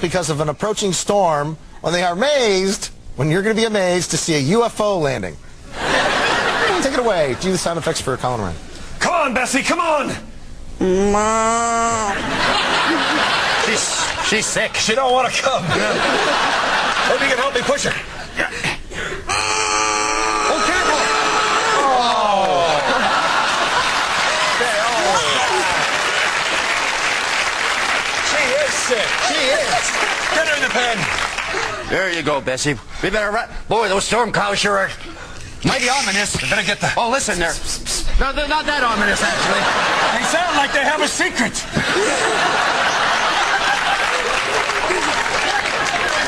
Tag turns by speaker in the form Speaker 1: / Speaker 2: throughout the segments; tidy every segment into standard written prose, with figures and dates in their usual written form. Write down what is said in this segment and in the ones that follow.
Speaker 1: because of an approaching storm when they are amazed, when you're going to be amazed to see a UFO landing. Take it away. Do the sound effects for Colin Ryan.
Speaker 2: Come on, Bessie, come on!
Speaker 3: She's sick.
Speaker 2: She don't want to come. Maybe you can help me push her. Oh, careful! Oh! She is sick. She is. Get her in the pen.
Speaker 3: There you go, Bessie. We better run. Boy, those storm clouds sure are mighty ominous.
Speaker 2: We better get the...
Speaker 3: Oh, listen there. No, they're not that ominous, actually.
Speaker 2: They sound like they have a secret.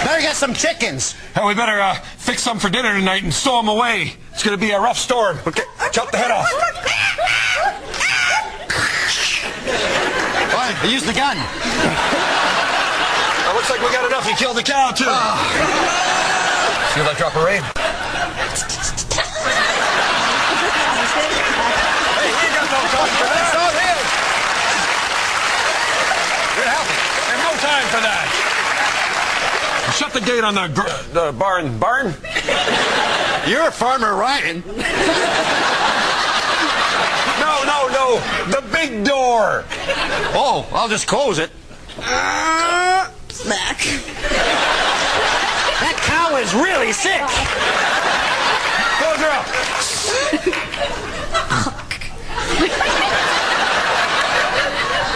Speaker 3: Better get some chickens.
Speaker 2: And we better fix some for dinner tonight and stow them away. It's going to be a rough storm. Okay, chop the head off.
Speaker 3: Boy, I used the gun.
Speaker 2: Well, looks like we got enough. You killed the cow, too. Feel that drop of rain? Hey, we got no time for that.
Speaker 3: So it is.
Speaker 2: You're healthy. There's no time for that. Shut the gate on the barn. Barn?
Speaker 3: You're Farmer Ryan.
Speaker 2: No. The big door.
Speaker 3: Oh, I'll just close it.
Speaker 4: Smack.
Speaker 3: That cow is really sick.
Speaker 2: Close her up.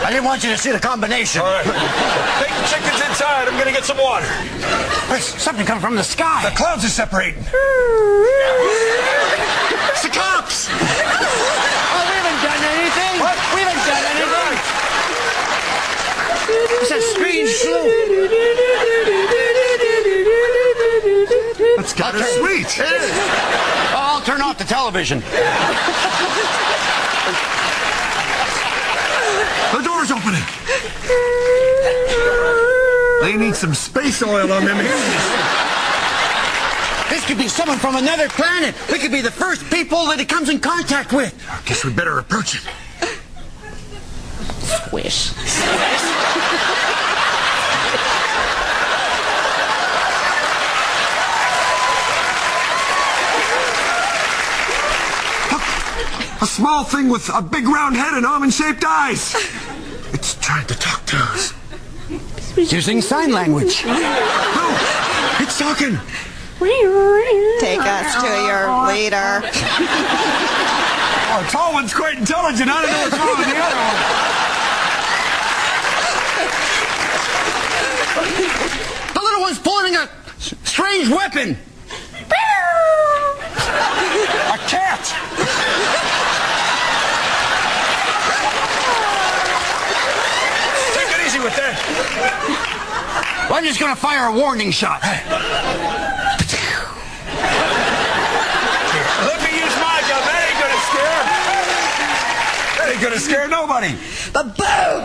Speaker 3: I didn't want you to see the combination.
Speaker 2: All right. Take the chickens inside. I'm going to get some water.
Speaker 3: There's something coming from the sky.
Speaker 2: The clouds are separating.
Speaker 3: It's the cops. Oh, we haven't done anything.
Speaker 2: What?
Speaker 3: We haven't done anything. It's a strange slope.
Speaker 2: That's kind of sweet.
Speaker 3: It is. Oh, I'll turn off the television.
Speaker 2: The door's opening. They need some space oil on them ears.
Speaker 3: This could be someone from another planet. We could be the first people that it comes in contact with.
Speaker 2: I guess we better approach it.
Speaker 4: Squish.
Speaker 2: A small thing with a big round head and almond-shaped eyes. It's trying to talk to us.
Speaker 3: Using sign language.
Speaker 2: No, it's talking.
Speaker 4: Take us to your leader.
Speaker 2: Oh, the tall one's quite intelligent. I don't know what's wrong with the other one.
Speaker 3: The little one's pulling a strange weapon.
Speaker 2: A cat. Take it easy with that.
Speaker 3: Well, I'm just going to fire a warning shot.
Speaker 2: Let me use my gun. That ain't gonna scare. That ain't gonna scare nobody.
Speaker 4: Ba-boom!